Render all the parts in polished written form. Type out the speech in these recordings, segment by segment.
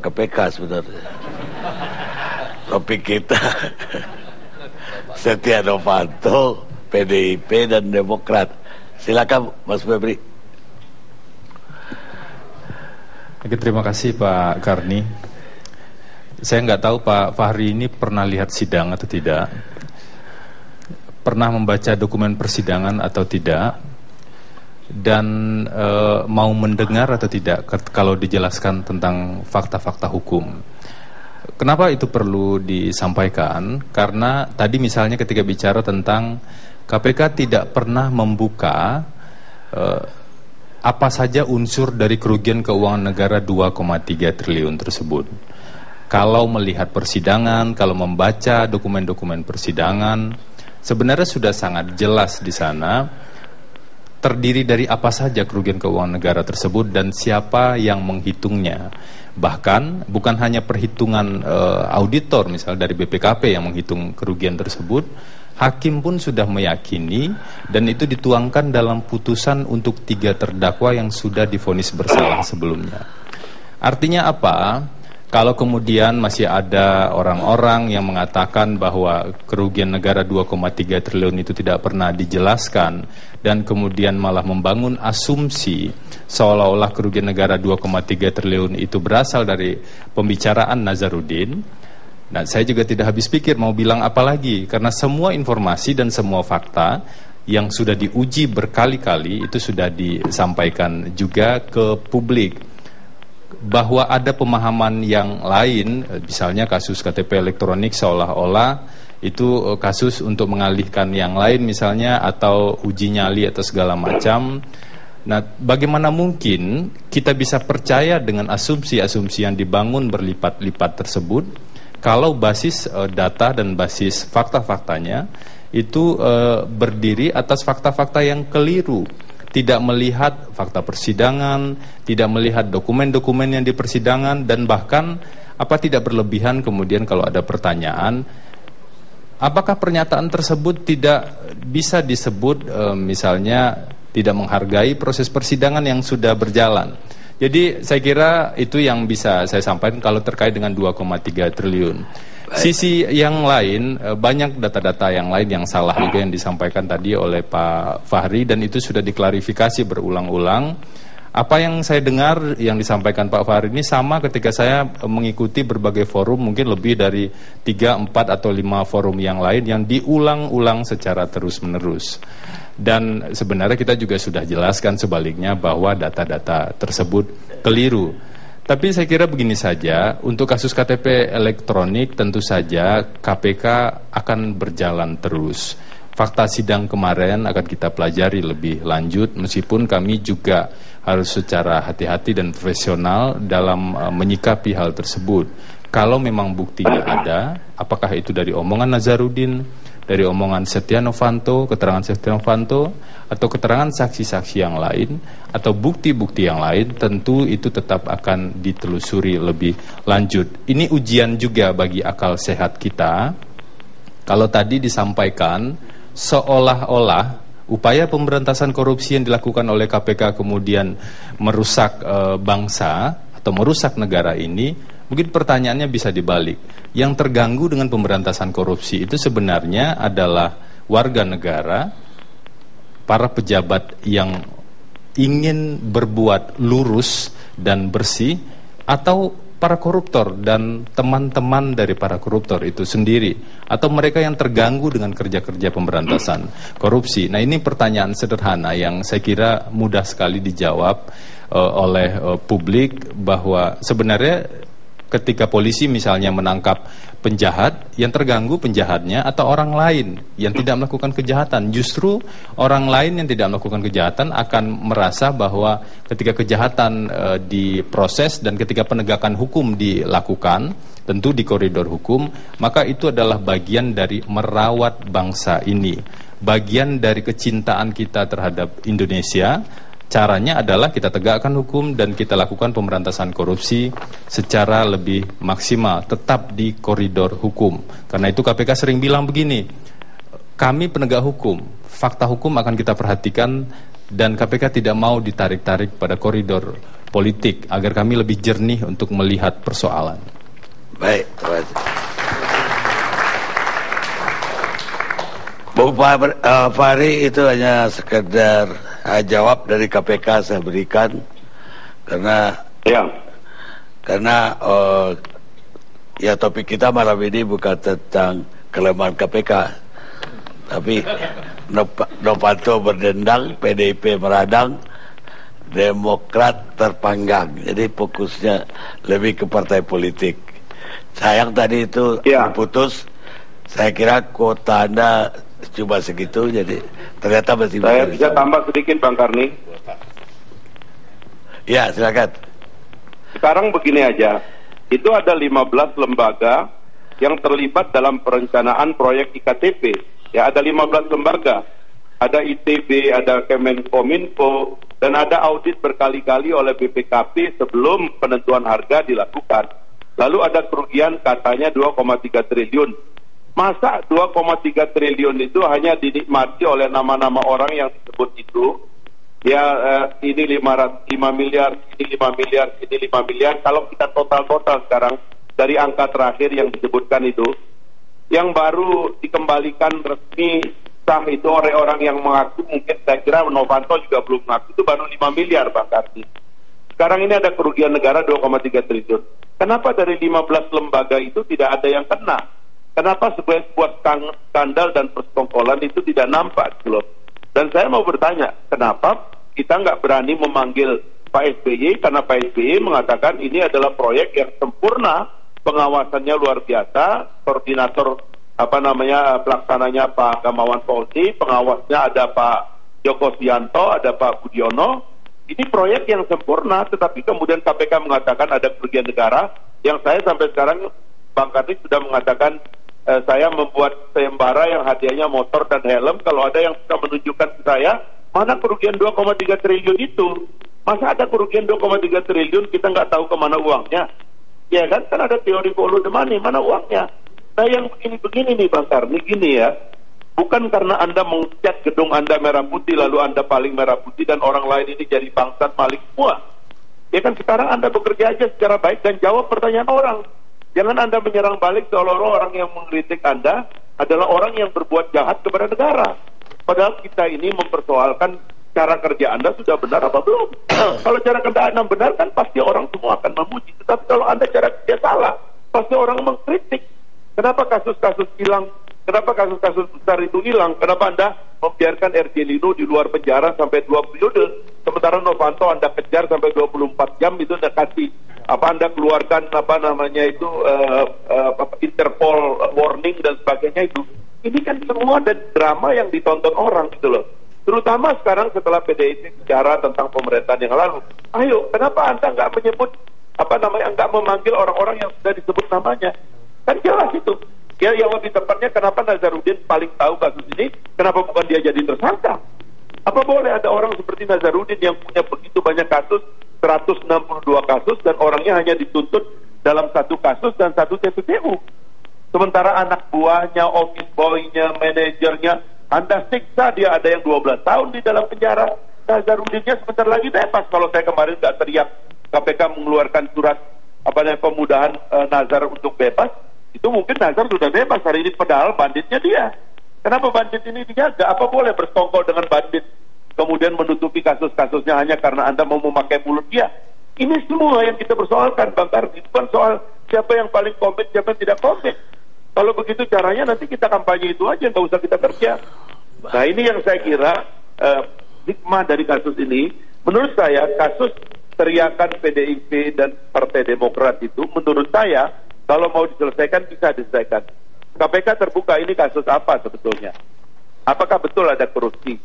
KPK sebenarnya. Topik kita Setia Novanto, PDIP dan Demokrat. Silakan Mas Febri. Oke, terima kasih Pak Karni. Saya nggak tahu Pak Fahri ini pernah lihat sidang atau tidak, pernah membaca dokumen persidangan atau tidak, dan mau mendengar atau tidak kalau dijelaskan tentang fakta-fakta hukum. Kenapa itu perlu disampaikan? Karena tadi misalnya ketika bicara tentang KPK tidak pernah membuka apa saja unsur dari kerugian keuangan negara 2,3 triliun tersebut. Kalau melihat persidangan, kalau membaca dokumen-dokumen persidangan, sebenarnya sudah sangat jelas di sana terdiri dari apa saja kerugian keuangan negara tersebut dan siapa yang menghitungnya. Bahkan bukan hanya perhitungan auditor misalnya dari BPKP yang menghitung kerugian tersebut, hakim pun sudah meyakini dan itu dituangkan dalam putusan untuk 3 terdakwa yang sudah divonis bersalah sebelumnya. Artinya apa? Kalau kemudian masih ada orang-orang yang mengatakan bahwa kerugian negara 2,3 triliun itu tidak pernah dijelaskan dan kemudian malah membangun asumsi seolah-olah kerugian negara 2,3 triliun itu berasal dari pembicaraan Nazarudin. Nah, saya juga tidak habis pikir mau bilang apa lagi, karena semua informasi dan semua fakta yang sudah diuji berkali-kali itu sudah disampaikan juga ke publik. Bahwa ada pemahaman yang lain, misalnya kasus KTP elektronik seolah-olah itu kasus untuk mengalihkan yang lain misalnya, atau uji nyali atau segala macam. Nah, bagaimana mungkin kita bisa percaya dengan asumsi-asumsi yang dibangun berlipat-lipat tersebut kalau basis data dan basis fakta-faktanya itu berdiri atas fakta-fakta yang keliru, tidak melihat fakta persidangan, tidak melihat dokumen-dokumen yang di persidangan, dan bahkan tidak berlebihan kemudian kalau ada pertanyaan, apakah pernyataan tersebut tidak bisa disebut misalnya tidak menghargai proses persidangan yang sudah berjalan. Jadi saya kira itu yang bisa saya sampaikan kalau terkait dengan 2,3 triliun. Sisi yang lain, banyak data-data yang lain yang salah juga yang disampaikan tadi oleh Pak Fahri, dan itu sudah diklarifikasi berulang-ulang. Apa yang saya dengar yang disampaikan Pak Fahri ini sama ketika saya mengikuti berbagai forum, mungkin lebih dari 3, 4, atau 5 forum yang lain yang diulang-ulang secara terus-menerus. Dan sebenarnya kita juga sudah jelaskan sebaliknya bahwa data-data tersebut keliru. Tapi saya kira begini saja, untuk kasus KTP elektronik tentu saja KPK akan berjalan terus. Fakta sidang kemarin akan kita pelajari lebih lanjut, meskipun kami juga harus secara hati-hati dan profesional dalam menyikapi hal tersebut. Kalau memang buktinya ada, apakah itu dari omongan Nazarudin, dari omongan Setia Novanto, keterangan Setia Novanto, atau keterangan saksi-saksi yang lain, atau bukti-bukti yang lain, tentu itu tetap akan ditelusuri lebih lanjut. Ini ujian juga bagi akal sehat kita. Kalau tadi disampaikan seolah-olah upaya pemberantasan korupsi yang dilakukan oleh KPK kemudian merusak bangsa atau merusak negara ini, mungkin pertanyaannya bisa dibalik. Yang terganggu dengan pemberantasan korupsi itu sebenarnya adalah warga negara, para pejabat yang ingin berbuat lurus dan bersih, atau para koruptor dan teman-teman dari para koruptor itu sendiri, atau mereka yang terganggu dengan kerja-kerja pemberantasan korupsi. Nah, ini pertanyaan sederhana yang saya kira mudah sekali dijawab oleh publik, bahwa sebenarnya ketika polisi misalnya menangkap penjahat, yang terganggu penjahatnya atau orang lain yang tidak melakukan kejahatan. Justru orang lain yang tidak melakukan kejahatan akan merasa bahwa ketika kejahatan diproses dan ketika penegakan hukum dilakukan, tentu di koridor hukum, maka itu adalah bagian dari merawat bangsa ini, bagian dari kecintaan kita terhadap Indonesia. Caranya adalah kita tegakkan hukum dan kita lakukan pemberantasan korupsi secara lebih maksimal, tetap di koridor hukum. Karena itu KPK sering bilang begini, kami penegak hukum, fakta hukum akan kita perhatikan dan KPK tidak mau ditarik-tarik pada koridor politik agar kami lebih jernih untuk melihat persoalan. Baik, terima kasih. Bung Fahri itu hanya sekedar jawab dari KPK saya berikan karena ya topik kita malam ini bukan tentang kelemahan KPK, tapi Novanto berdendang, PDIP meradang, Demokrat terpanggang. Jadi fokusnya lebih ke partai politik. Sayang tadi itu terputus. Saya kira kuota Anda cuma segitu, jadi ternyata masih. Saya bisa tambah sedikit, Bang Karni. Ya, silakan. Sekarang begini aja, itu ada 15 lembaga yang terlibat dalam perencanaan proyek IKTP. Ya, ada 15 lembaga. Ada ITB, ada Kemenkominfo, dan ada audit berkali-kali oleh BPKP sebelum penentuan harga dilakukan. Lalu ada kerugian katanya 2,3 triliun. Masa 2,3 triliun itu hanya dinikmati oleh nama-nama orang yang disebut itu? Ya, ini 5 miliar, ini 5 miliar, ini 5 miliar. Kalau kita total-total sekarang dari angka terakhir yang disebutkan itu, yang baru dikembalikan resmi sah itu oleh orang yang mengaku, mungkin saya kira Novanto juga belum mengaku, itu baru 5 miliar, Bang Karni. Sekarang ini ada kerugian negara 2,3 triliun. Kenapa dari 15 lembaga itu tidak ada yang kena? Kenapa sebuah skandal dan persekongkolan itu tidak nampak gitu loh? Dan saya mau bertanya, kenapa kita nggak berani memanggil Pak SBY? Karena Pak SBY mengatakan ini adalah proyek yang sempurna, pengawasannya luar biasa, koordinator pelaksananya Pak Gamawan Fauzi, pengawasnya ada Pak Joko Sianto, ada Pak Budiono. Ini proyek yang sempurna, tetapi kemudian KPK mengatakan ada kerugian negara, yang saya sampai sekarang Bang Karni sudah mengatakan saya membuat sayembara yang hadiahnya motor dan helm. Kalau ada yang bisa menunjukkan ke saya mana kerugian 2,3 triliun itu. Masa ada kerugian 2,3 triliun kita nggak tahu kemana uangnya? Ya kan ada teori follow the money, mana uangnya? Nah yang begini nih Bang Karni, gini ya, bukan karena Anda mencat gedung Anda merah putih lalu Anda paling merah putih dan orang lain ini jadi bangsat maling semua. Ya kan sekarang Anda bekerja aja secara baik dan jawab pertanyaan orang. Jangan Anda menyerang balik seolah-olah orang yang mengkritik Anda adalah orang yang berbuat jahat kepada negara. Padahal kita ini mempersoalkan cara kerja Anda sudah benar apa belum. Kalau cara kerja Anda benar kan pasti orang semua akan memuji. Tetapi kalau Anda cara kerja salah, pasti orang mengkritik. Kenapa kasus-kasus hilang? Kenapa kasus-kasus besar itu hilang? Kenapa Anda membiarkan RJ Lino di luar penjara sampai 2 periode? Sementara Novanto Anda kejar sampai 24 jam itu Anda kasih Anda keluarkan Interpol warning dan sebagainya itu. Ini kan semua ada drama yang ditonton orang gitu loh. Terutama sekarang setelah PDIP bicara tentang pemerintahan yang lalu. Ayo, kenapa Anda nggak menyebut nggak memanggil orang-orang yang sudah disebut namanya? Kan jelas itu. Ya, yang lebih tepatnya kenapa Nazarudin paling tahu kasus ini? Kenapa bukan dia jadi tersangka? Apa boleh ada orang seperti Nazarudin yang punya begitu banyak kasus, 162 kasus, dan orangnya hanya dituntut dalam satu kasus dan satu TPPU? Sementara anak buahnya, office boy-nya, manajernya, Anda siksa dia, ada yang 12 tahun di dalam penjara. Nazarudinnya sebentar lagi bebas. Kalau saya kemarin nggak teriak KPK mengeluarkan surat pemudahan Nazar untuk bebas, itu mungkin Nazar sudah bebas hari ini, padahal banditnya dia. Kenapa bandit ini dijaga? Apa boleh bersekongkol dengan bandit kemudian menutupi kasus-kasusnya hanya karena Anda mau memakai mulut dia? Ini semua yang kita persoalkan, Bang Karni. Bukan soal siapa yang paling komit, siapa yang tidak komit. Kalau begitu caranya nanti kita kampanye itu aja, nggak usah kita kerja. Nah ini yang saya kira hikmah dari kasus ini. Menurut saya kasus teriakan PDIP dan Partai Demokrat itu menurut saya kalau mau diselesaikan bisa diselesaikan. KPK terbuka, ini kasus apa sebetulnya? Apakah betul ada korupsi?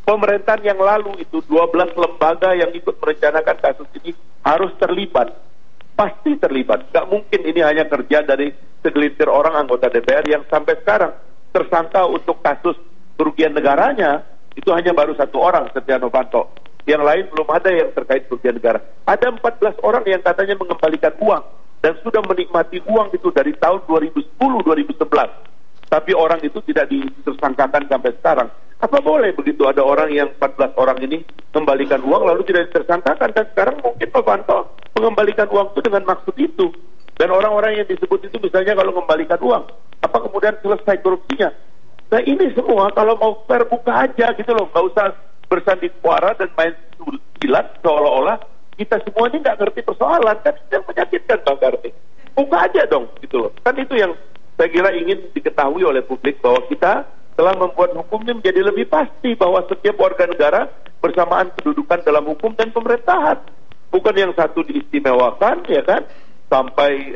Pemerintahan yang lalu itu 12 lembaga yang ikut merencanakan kasus ini harus terlibat. Pasti terlibat. Gak mungkin ini hanya kerja dari segelintir orang anggota DPR yang sampai sekarang tersangka untuk kasus kerugian negaranya itu hanya baru 1 orang, Setia Novanto. Yang lain belum ada yang terkait kerugian negara. Ada 14 orang yang katanya mengembalikan uang dan sudah menikmati uang itu dari tahun 2010-2011. Tapi orang itu tidak ditersangkakan sampai sekarang. Apa boleh begitu ada orang yang 14 orang ini mengembalikan uang lalu tidak ditersangkakan, dan sekarang mungkin Novanto mengembalikan uang itu dengan maksud itu. Dan orang-orang yang disebut itu misalnya kalau mengembalikan uang, apa kemudian selesai korupsinya? Nah ini semua kalau mau fair buka aja gitu loh, nggak usah bersandiwara dan main silat seolah-olah kita semua ini nggak ngerti persoalan, kan itu yang menyakitkan Bang Karni. Buka aja dong gitu loh, kan itu yang saya kira ingin diketahui oleh publik, bahwa kita telah membuat hukum ini menjadi lebih pasti, bahwa setiap warga negara bersamaan kedudukan dalam hukum dan pemerintahan, bukan yang satu diistimewakan ya kan, sampai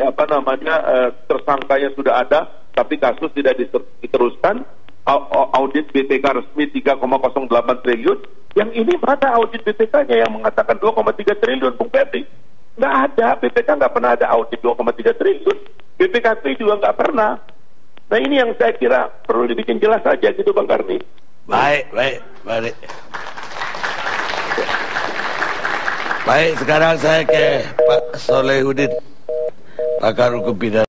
tersangkanya sudah ada tapi kasus tidak diteruskan. Audit BPK resmi 3,08 triliun, yang ini mana audit BPK-nya yang mengatakan 2,3 triliun, Bung Ferdi? Nggak ada, BPK nggak pernah ada audit 2,3 triliun, BPKP juga nggak pernah. Nah ini yang saya kira perlu dibikin jelas saja gitu Bang Karni. Baik. Baik, sekarang saya ke Pak Solehudin, pakar hukum pidana.